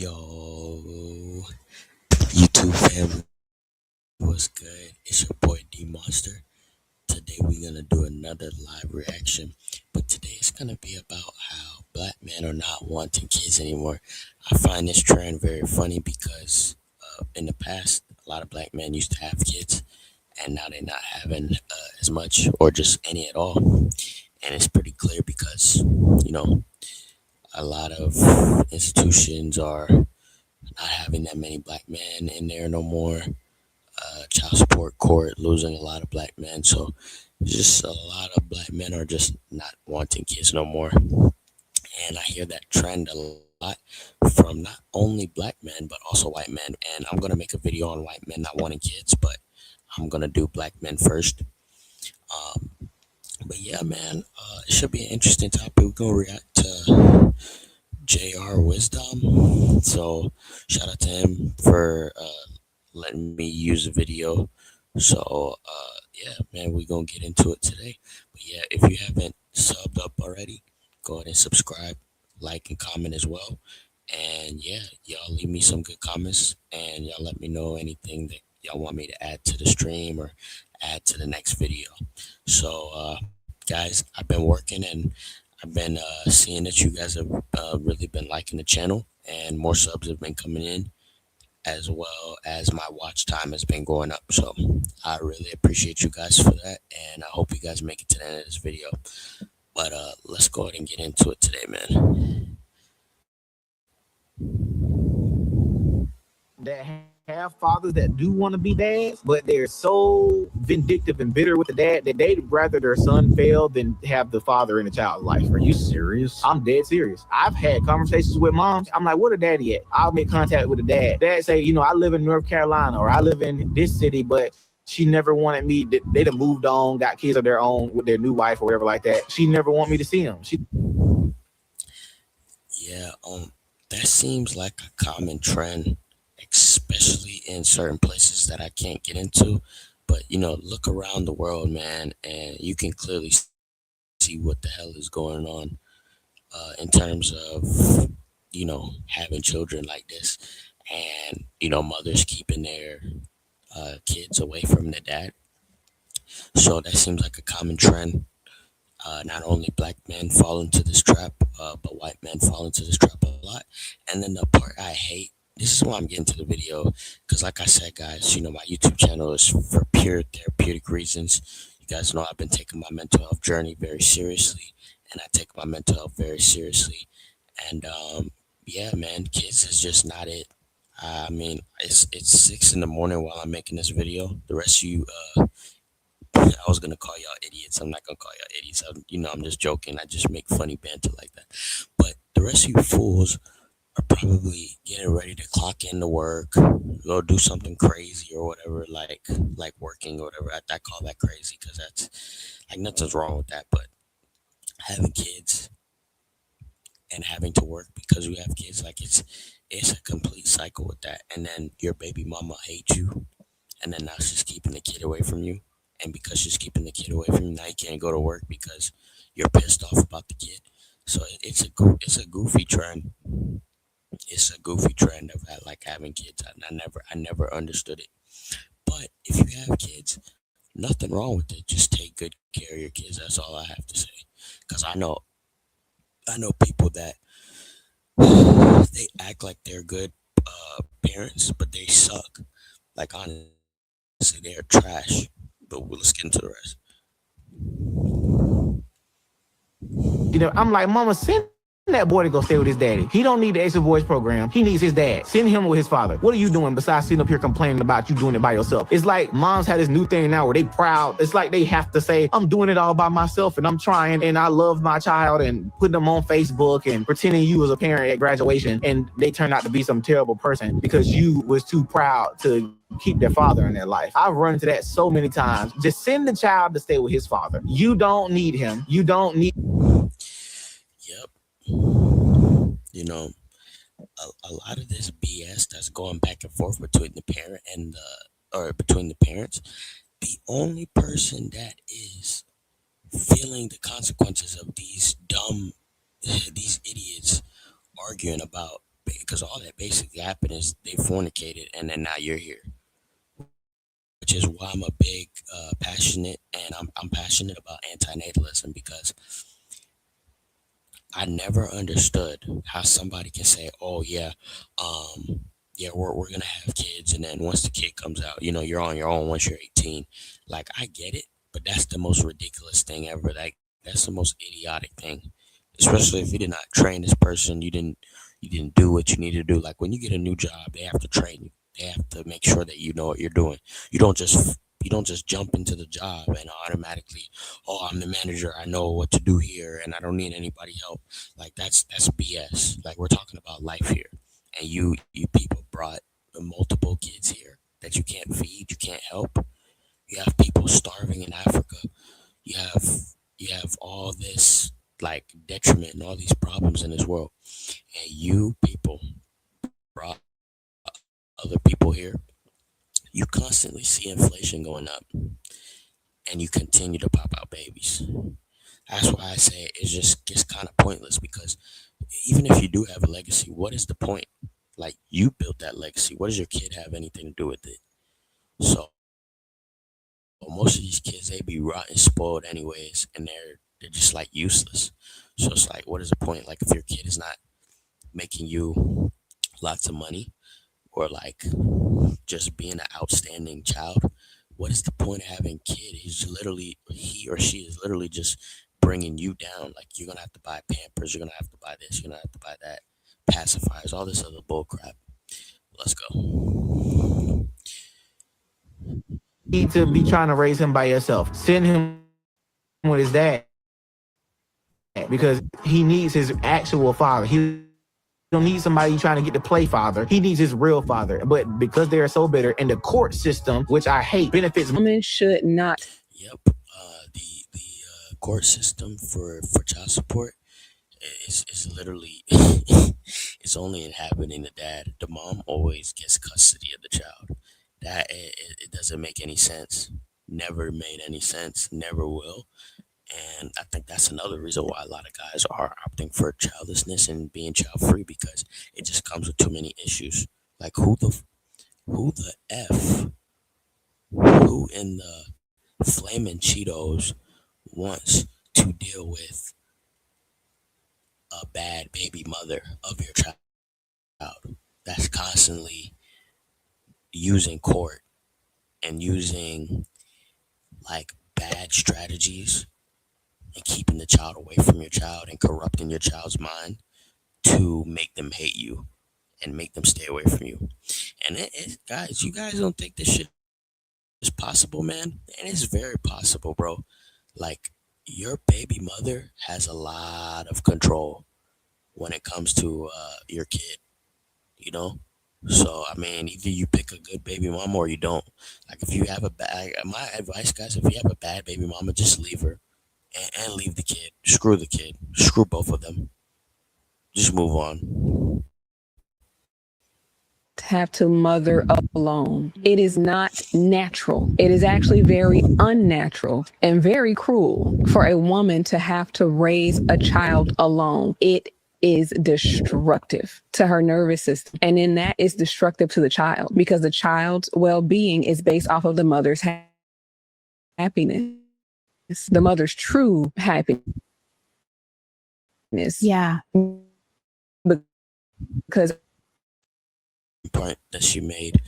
Yo, YouTube family, what's good? It's your boy D Monster. Today we're gonna do another live reaction, but today it's gonna be about how black men are not wanting kids anymore. I find this trend very funny because in the past, a lot of black men used to have kids, and now they're not having as much or just any at all. And it's pretty clear because you know a lot of institutions are not having that many black men in there no more. Child support court losing a lot of black men, so just a lot of black men are just not wanting kids no more. And I hear that trend a lot from not only black men but also white men. And I'm gonna make a video on white men not wanting kids, but I'm gonna do black men first. Um, but yeah, man, it should be an interesting topic. We're gonna react to JR Wisdom. So shout out to him for letting me use the video. So yeah, man, we gonna get into it today. But yeah, if you haven't subbed up already, go ahead and subscribe, like, and comment as well. And yeah, y'all leave me some good comments, and y'all let me know anything that y'all want me to add to the stream or add to the next video. So guys, I've been working and I've been seeing that you guys have really been liking the channel, and more subs have been coming in, as well as my watch time has been going up. So I really appreciate you guys for that, and I hope you guys make it to the end of this video. But let's go ahead and get into it today, man. That have fathers that do want to be dads, but they're so vindictive and bitter with the dad that they'd rather their son fail than have the father in the child's life. Are you serious? I'm dead serious. I've had conversations with moms. I'm like, where the daddy at? I'll make contact with the dad. Dad say, I live in North Carolina or I live in this city, but she never wanted me. They'd have moved on, got kids of their own with their new wife or whatever like that. She never want me to see them. Yeah, that seems like a common trend, especially in certain places that I can't get into. But look around the world, man, and you can clearly see what the hell is going on in terms of having children like this, and mothers keeping their kids away from the dad. So that seems like a common trend. Not only black men fall into this trap, but white men fall into this trap a lot. And then the part I hate, this is why I'm getting to the video, because like I said, guys, my YouTube channel is for pure therapeutic reasons. You guys know I've been taking my mental health journey very seriously, and I take my mental health very seriously. And yeah, man, kids is just not it. I mean, it's 6 in the morning while I'm making this video. The rest of you, I was gonna call y'all idiots. I'm not gonna call y'all idiots. I'm just joking. I just make funny banter like that. But the rest of you fools are probably getting ready to clock into work, go do something crazy or whatever, like working or whatever. I call that crazy because that's like nothing's wrong with that. But having kids and having to work because you have kids, like it's a complete cycle with that. And then your baby mama hates you, and then now she's keeping the kid away from you. And because she's keeping the kid away from you, now you can't go to work because you're pissed off about the kid. So it's a goofy trend. It's a goofy trend of like having kids. I never understood it. But if you have kids, nothing wrong with it. Just take good care of your kids. That's all I have to say. Because I know people that they act like they're good parents, but they suck. Like honestly, they're trash. But let's get into the rest. I'm like, Mama, send that boy to go stay with his daddy. He don't need the Extra Voice program. He needs his dad. Send him with his father. What are you doing besides sitting up here complaining about you doing it by yourself? It's like moms have this new thing now where they proud. It's like they have to say, I'm doing it all by myself and I'm trying and I love my child, and putting them on Facebook and pretending you was a parent at graduation, and they turned out to be some terrible person because you was too proud to keep their father in their life. I've run into that so many times. Just send the child to stay with his father. You don't need him. You don't need. Yep. A lot of this BS that's going back and forth between the parent and or between the parents, the only person that is feeling the consequences of these idiots arguing about, because because all that basically happened is they fornicated and then now you're here, which is why I'm a big passionate, and I'm passionate about antinatalism, because I never understood how somebody can say, "Oh yeah, yeah, we're gonna have kids," and then once the kid comes out, you're on your own once you're 18. Like, I get it, but that's the most ridiculous thing ever. Like, that's the most idiotic thing, especially if you did not train this person. You didn't do what you need to do. Like, when you get a new job, they have to train you. They have to make sure that you know what you're doing. You don't just you don't just jump into the job and automatically, oh, I'm the manager, I know what to do here, and I don't need anybody help. Like, that's BS. Like, we're talking about life here, and you people brought multiple kids here that you can't feed, you can't help. You have people starving in Africa. You have you have all this, like, detriment and all these problems in this world, and you people brought other people here. You constantly see inflation going up, and you continue to pop out babies. That's why I say it's just gets kind of pointless, because even if you do have a legacy, what is the point? Like, you built that legacy. What does your kid have anything to do with it? So most of these kids, they be rotten, spoiled anyways, and they're just like useless. So it's like, what is the point? Like, if your kid is not making you lots of money, or like just being an outstanding child, what is the point of having a kid? He or she is literally just bringing you down. Like, you're gonna have to buy Pampers, you're gonna have to buy this, you're gonna have to buy that, pacifiers, all this other bull crap. Let's go. Need to be trying to raise him by yourself. Send him with his dad, because he needs his actual father. He don't need somebody trying to get to play father. He needs his real father. But because they are so bitter, and the court system, which I hate, benefits Yep. The court system for child support is literally it's only inhabiting the dad. The mom always gets custody of the child. That it doesn't make any sense. Never made any sense. Never will. And I think that's another reason why a lot of guys are opting for childlessness and being child free, because it just comes with too many issues. Like, who the f who in the flaming Cheetos wants to deal with a bad baby mother of your child that's constantly using court and using, like, bad strategies and keeping the child away from your child and corrupting your child's mind to make them hate you and make them stay away from you. And guys, you guys don't think this shit is possible, man? And it's very possible, bro. Like, your baby mother has a lot of control when it comes to your kid, you know? So, I mean, either you pick a good baby mama or you don't. Like, if you have a bad, my advice, guys, if you have a bad baby mama, just leave her, and leave the kid. Screw the kid. Screw both of them. Just move on. Have to mother alone. It is not natural. It is actually very unnatural and very cruel for a woman to have to raise a child alone. It is destructive to her nervous system. And in that, it's destructive to the child, because the child's well being is based off of the mother's happiness, the mother's true happiness. Yeah. Because Point that she made.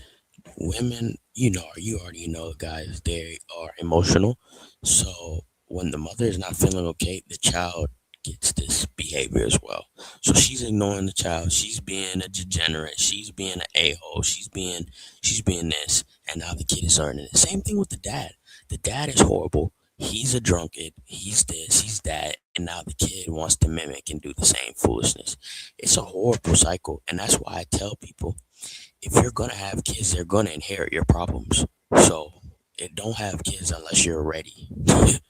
Women, you already know, guys, they are emotional. So when the mother is not feeling okay, the child gets this behavior as well. So she's ignoring the child. She's being a degenerate. She's being an a-hole. She's being this, and now the kid is learning it. Same thing with the dad. The dad is horrible. He's a drunkard. He's this. He's that. And now the kid wants to mimic and do the same foolishness. It's a horrible cycle, and that's why I tell people, if you're gonna have kids, they're gonna inherit your problems. So don't have kids unless you're ready. It's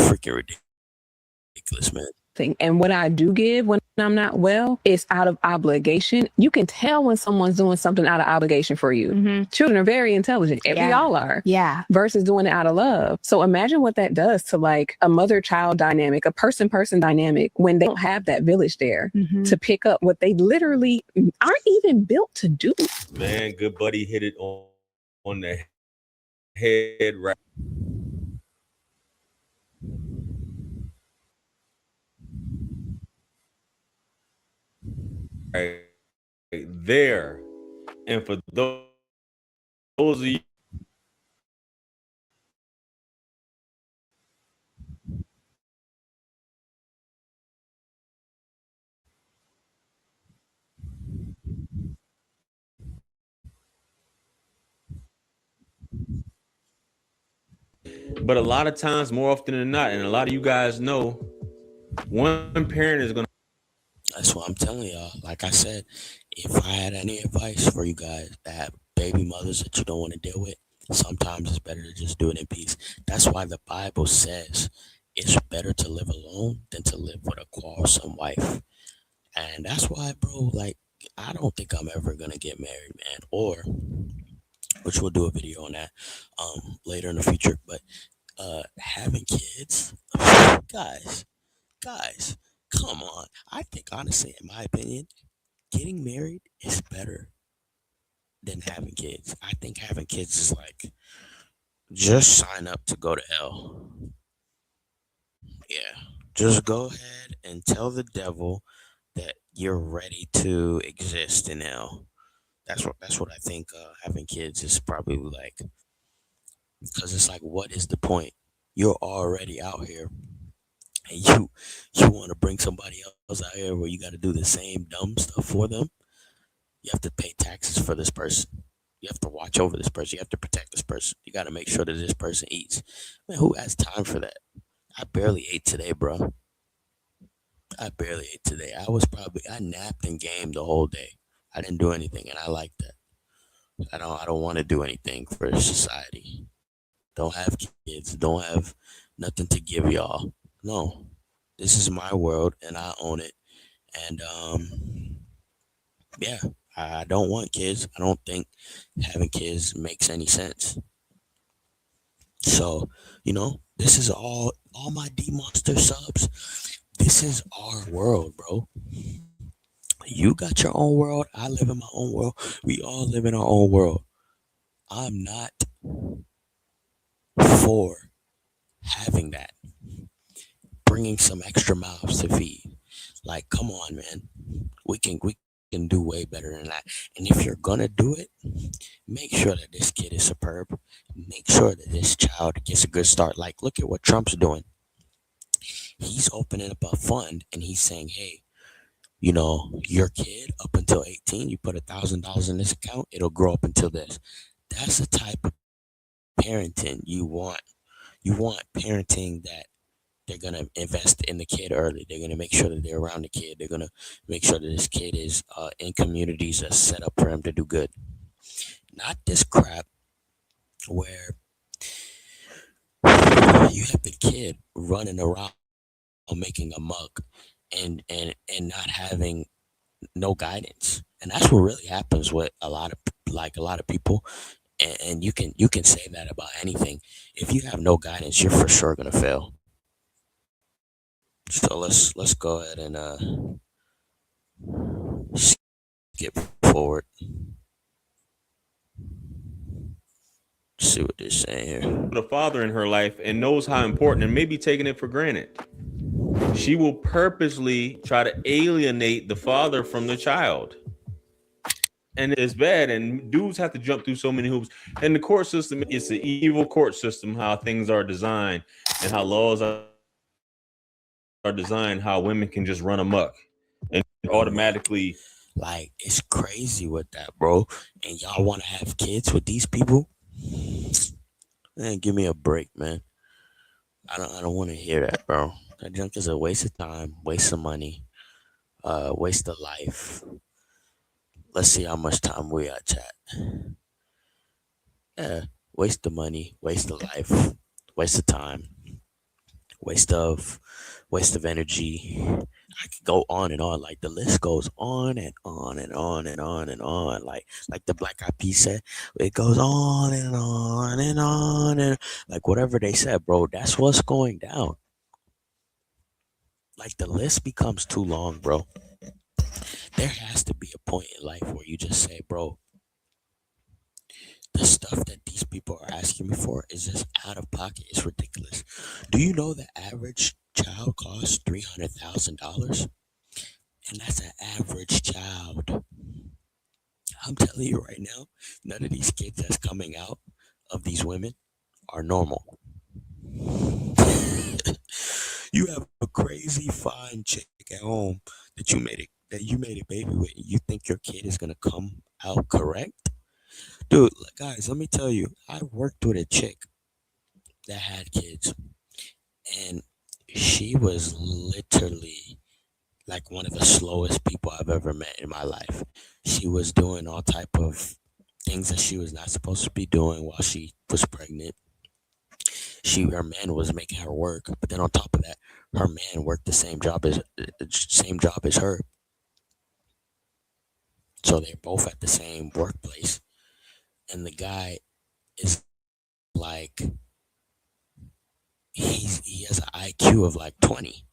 freaking ridiculous, man. nothing. And what I do give when I'm not well is out of obligation. You can tell when someone's doing something out of obligation for you. Children are very intelligent. We all are. Yeah. Versus doing it out of love. So imagine what that does to like a mother child dynamic, a person person dynamic when they don't have that village there to pick up what they literally aren't even built to do. Man, good buddy hit it on the head right there. And for those of you but a lot of times, more often than not, and a lot of you guys know, one parent is gonna That's what I'm telling y'all. Like I said, if I had any advice for you guys that have baby mothers that you don't want to deal with, sometimes it's better to just do it in peace. That's why the Bible says it's better to live alone than to live with a quarrelsome wife. And that's why, bro, like, I don't think I'm ever gonna get married, man. Or, which we'll do a video on that later in the future. But having kids, guys, guys, come on. I think honestly, in my opinion, getting married is better than having kids. I think having kids is like just sign up to go to hell. Yeah. Just go ahead and tell the devil that you're ready to exist in hell. That's what I think having kids is probably like, because it's like, what is the point? You're already out here and you want to bring somebody else out here where you got to do the same dumb stuff for them. You have to pay taxes for this person. You have to watch over this person. You have to protect this person. You got to make sure that this person eats. Man, who has time for that? I barely ate today, bro. I barely ate today. I napped and gamed the whole day. I didn't do anything, and I like that. I don't want to do anything for society. Don't have kids. Don't have nothing to give y'all. No, this is my world, and I own it. And yeah, I don't want kids. I don't think having kids makes any sense. So, this is all my D Monster subs. This is our world, bro. You got your own world. I live in my own world. We all live in our own world. I'm not for having that, bringing some extra mouths to feed. Like, come on, man. We can do way better than that. And if you're gonna do it, make sure that this kid is superb. Make sure that this child gets a good start. Like, look at what Trump's doing. He's opening up a fund and he's saying, hey, your kid up until 18, you put $1,000 in this account, it'll grow up until this. That's the type of parenting you want. You want parenting that they're gonna invest in the kid early. They're gonna make sure that they're around the kid. They're gonna make sure that this kid is in communities that set up for him to do good. Not this crap where you have the kid running around making a mug and not having no guidance. And that's what really happens with a lot of people. And you can say that about anything. If you have no guidance, you're for sure gonna fail. So let's go ahead and skip forward. See what they're saying here. put a father in her life and knows how important and maybe taking it for granted. She will purposely try to alienate the father from the child. And it's bad, and dudes have to jump through so many hoops. And the court system, it's an evil court system, how things are designed and how laws are designed, how women can just run amok and automatically. Like, it's crazy with that, bro. And y'all want to have kids with these people? Man, give me a break, man. I don't want to hear that, bro. That junk is a waste of time, waste of money, waste of life. Let's see how much time we got, chat. Yeah, waste of money, waste of life, waste of time. waste of waste of energy. I could go on and on. Like the list goes on and on and on and on and on. Like the Black Eyed Peas said, it goes on and on and on and like whatever they said, bro. That's what's going down. Like the list becomes too long, bro. There has to be a point in life where you just say, bro, the stuff that these people are asking me for is just out of pocket. It's ridiculous. Do you know the average child costs $300,000? And that's an average child. I'm telling you right now, none of these kids that's coming out of these women are normal. You have a crazy fine chick at home that you made a baby with. You think your kid is gonna come out correct? Dude, guys, let me tell you, I worked with a chick that had kids, and she was literally like one of the slowest people I've ever met in my life. She was doing all type of things that she was not supposed to be doing while she was pregnant. Her man was making her work, but then on top of that, her man worked the same job as her. So they're both at the same workplace, and the guy is like he has an IQ of like 20.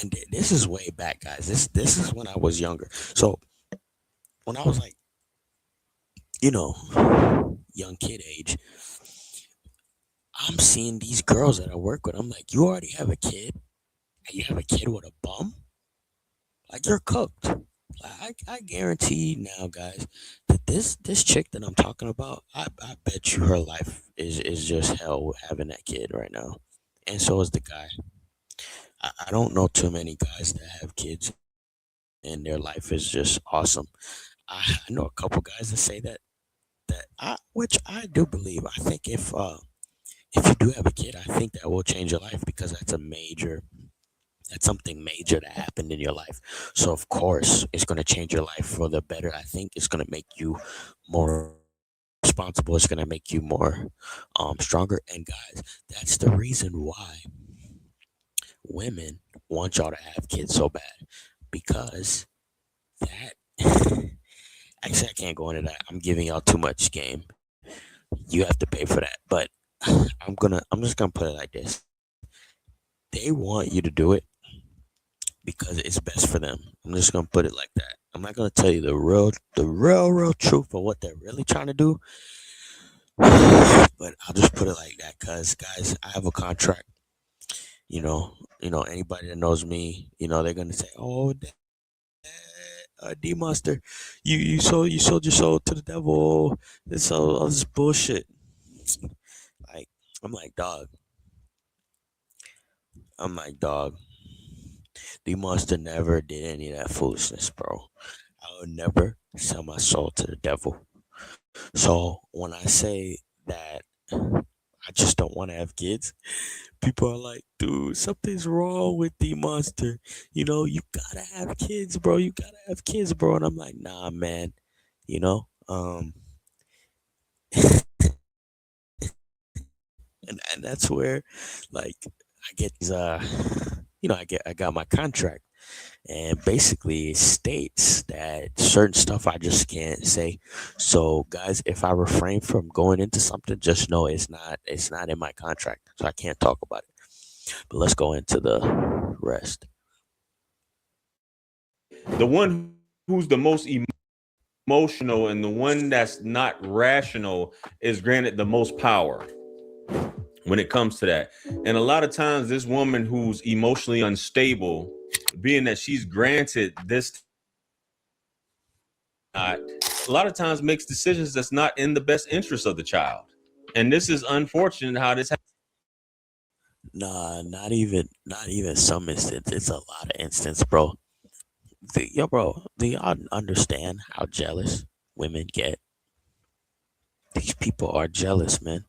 And this is way back, guys. This is when I was younger. So when I was like, young kid age, I'm seeing these girls that I work with. I'm like, you already have a kid, and you have a kid with a bum. Like you're cooked. Like, I guarantee now, guys, that this chick that I'm talking about, I bet you her life is just hell with having that kid right now, and so is the guy. I don't know too many guys that have kids and their life is just awesome. I know a couple guys that say which I do believe. I think if you do have a kid, I think that will change your life because that's something major that happened in your life. So of course it's going to change your life for the better. I think it's going to make you more responsible. It's going to make you more stronger. And guys, that's the reason why women want y'all to have kids so bad, because that actually I can't go into that. I'm giving y'all too much game. You have to pay for that. But I'm just gonna put it like this. They want you to do it because it's best for them. I'm just gonna put it like that. I'm not gonna tell you real truth of what they're really trying to do, but I'll just put it like that. Cause guys, I have a contract. Anybody that knows me, they're gonna say, "Oh, D Monster, you sold your soul to the devil. This all this bullshit." Like I'm like dog. I'm like dog. D Monster never did any of that foolishness, bro. I would never sell my soul to the devil. So when I say that I just don't want to have kids, people are like, dude, something's wrong with D Monster. You gotta have kids, bro. You gotta have kids, bro. And I'm like, nah, man. You know, um, and that's where, like, I get these, I got my contract, and basically it states that certain stuff I just can't say. So, guys, if I refrain from going into something, just know it's not in my contract, so I can't talk about it. But let's go into the rest. The one who's the most emotional and the one that's not rational is granted the most power when it comes to that. And a lot of times, this woman who's emotionally unstable, being that she's granted this, not, a lot of times makes decisions that's not in the best interest of the child. And this is unfortunate how this happens. Nah, not even some instance. It's a lot of instance, bro. Bro, do y'all understand how jealous women get? These people are jealous, man.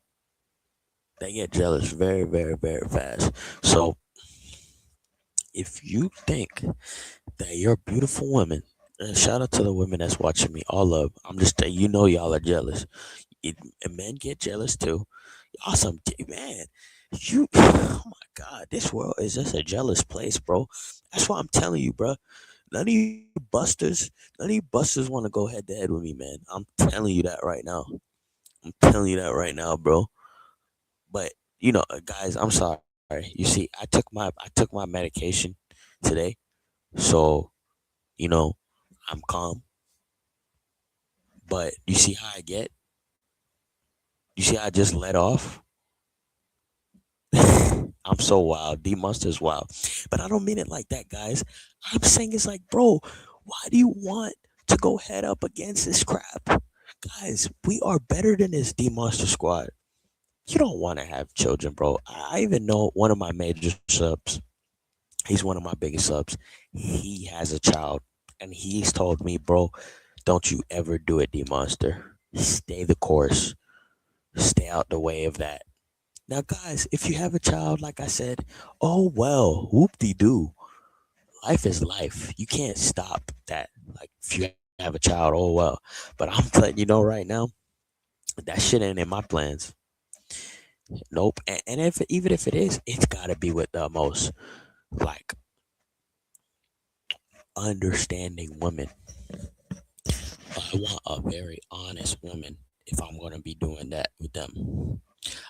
They get jealous very, very, very fast. So if you think that you're a beautiful woman, and shout out to the women that's watching me, all love. I'm just saying, y'all are jealous. It, and men get jealous too. Awesome, man. You, oh my God, this world is just a jealous place, bro. That's why I'm telling you, bro. None of you busters, none of you busters want to go head to head with me, man. I'm telling you that right now. I'm telling you that right now, bro. But guys, I'm sorry. You see, I took my medication today, so you know I'm calm. But you see how I get? You see how I just let off? I'm so wild. D Monster's wild. But I don't mean it like that, guys. I'm saying it's like, bro, why do you want to go head up against this crap? Guys, we are better than this D Monster squad. You don't want to have children, bro. I even know one of my major subs. He's one of my biggest subs. He has a child. And he's told me, bro, don't you ever do it, D Monster. Stay the course. Stay out the way of that. Now, guys, if you have a child, like I said, oh well, whoop de doo. Life is life. You can't stop that. Like, if you have a child, oh well. But I'm letting you know right now, that shit ain't in my plans. Nope. And if even if it is, it's gotta be with the most like understanding woman. I want a very honest woman if I'm gonna be doing that with them.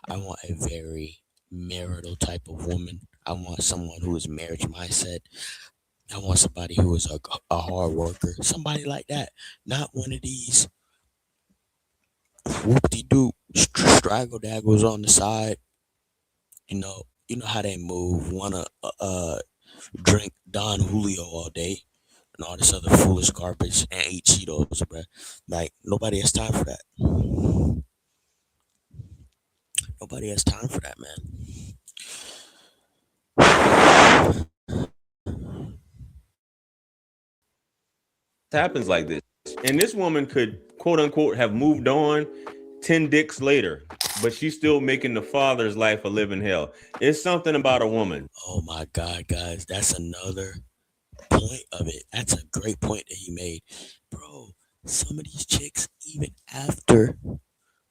I want a very marital type of woman. I want someone who is marriage mindset. I want somebody who is a hard worker, somebody like that, not one of these whoop de doo straggle daggles on the side. You know how they move. Wanna drink Don Julio all day and all this other foolish garbage and eat Cheetos, bro. Like nobody has time for that. Nobody has time for that, man. Happens like this. And this woman could, quote unquote, have moved on 10 dicks later, but she's still making the father's life a living hell. It's something about a woman. Oh my God, guys, that's another point of it. That's a great point that he made, bro. Some of these chicks, even after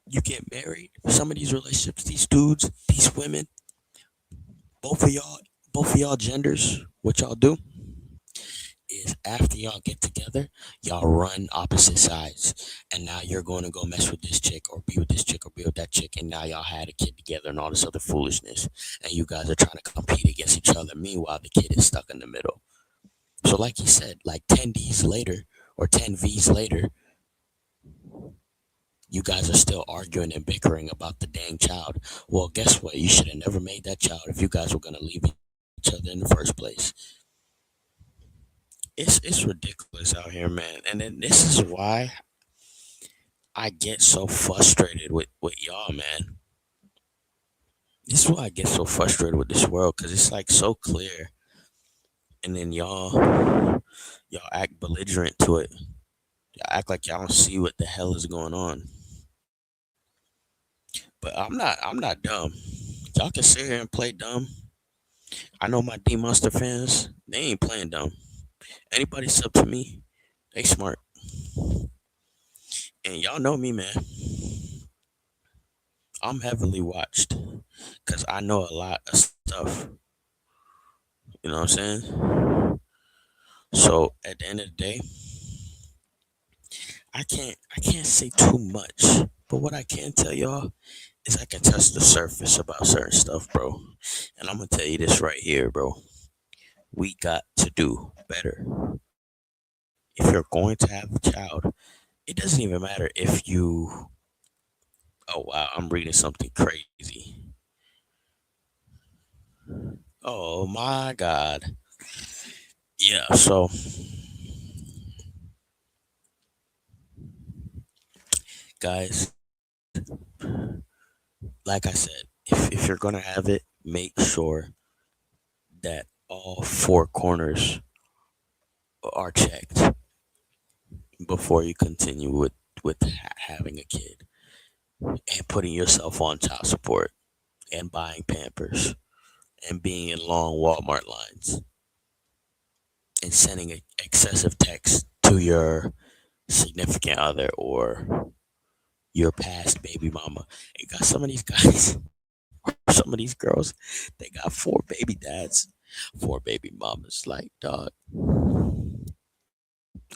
you get married, some of these relationships, these dudes, these women, both of y'all, both of y'all genders, what y'all do is after y'all get together, y'all run opposite sides, and now you're going to go mess with this chick or be with this chick or be with that chick, and now y'all had a kid together and all this other foolishness, and you guys are trying to compete against each other. Meanwhile, the kid is stuck in the middle. So, like he said, like 10 D's later or 10 V's later, you guys are still arguing and bickering about the dang child. Well, guess what? You should have never made that child if you guys were going to leave each other in the first place. It's ridiculous out here, man. And then this is why I get so frustrated with y'all, man. This is why I get so frustrated with this world because it's like so clear, and then y'all act belligerent to it. Y'all act like y'all don't see what the hell is going on. But I'm not dumb. Y'all can sit here and play dumb. I know my D Monster fans, they ain't playing dumb. Anybody sub to me, they smart. And y'all know me, man. I'm heavily watched because I know a lot of stuff. You know what I'm saying? So at the end of the day, I can't say too much. But what I can tell y'all is I can touch the surface about certain stuff, bro. And I'm gonna tell you this right here, bro. We got to do better. If you're going to have a child, it doesn't even matter if you. Oh wow, I'm reading something crazy. Oh my God. Yeah. So, guys, like I said, if you're gonna have it, make sure that all four corners are checked before you continue with having a kid and putting yourself on child support and buying Pampers and being in long Walmart lines and sending excessive text to your significant other or your past baby mama. You got some of these guys or some of these girls, they got four baby dads, four baby mamas. Like, dog,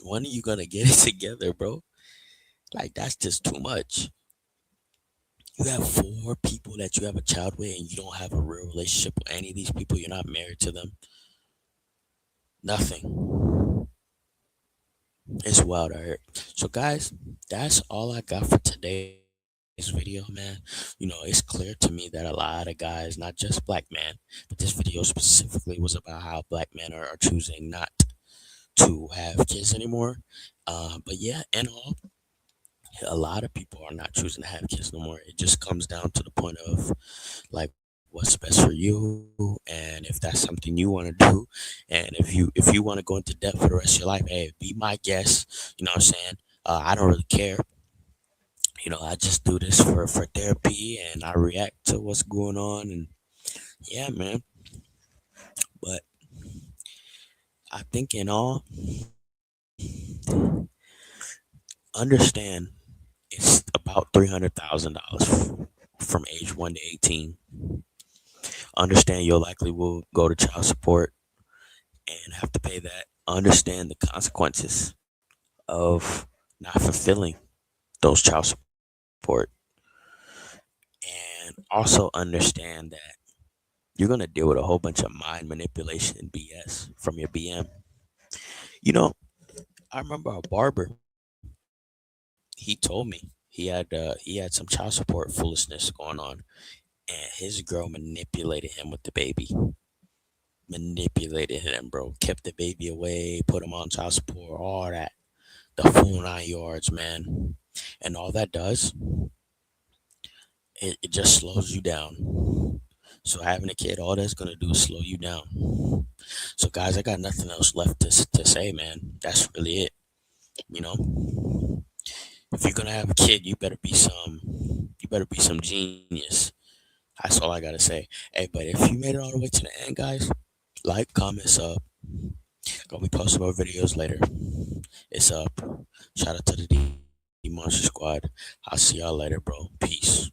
when are you gonna get it together, bro? Like, that's just too much. You have four people that you have a child with, and you don't have a real relationship with any of these people. You're not married to them. Nothing. It's wild out here. So, guys, that's all I got for today's video, man. It's clear to me that a lot of guys, not just black men, but this video specifically was about how black men are choosing not to have kids anymore. But yeah, and all, a lot of people are not choosing to have kids no more. It just comes down to the point of like what's best for you, and if that's something you want to do, and if you want to go into debt for the rest of your life, hey, be my guest. You know what I'm saying? I don't really care. I just do this for therapy, and I react to what's going on, and yeah, man. But I think in all, understand it's about $300,000 from age 1 to 18. Understand you'll likely will go to child support and have to pay that. Understand the consequences of not fulfilling those child support, and also understand that you're gonna deal with a whole bunch of mind manipulation and BS from your BM. You know, I remember a barber. He told me he had some child support foolishness going on, and his girl manipulated him with the baby. Manipulated him, bro. Kept the baby away, put him on child support, all that. The full 9 yards, man. And all that does, it just slows you down. So having a kid, all that's gonna do is slow you down. So guys, I got nothing else left to say, man. That's really it. You know, if you're gonna have a kid, you better be some genius. That's all I gotta say. Hey, but if you made it all the way to the end, guys, like, comment, sub. Gonna be posting more videos later. It's up. Shout out to the D Monster Squad. I'll see y'all later, bro. Peace.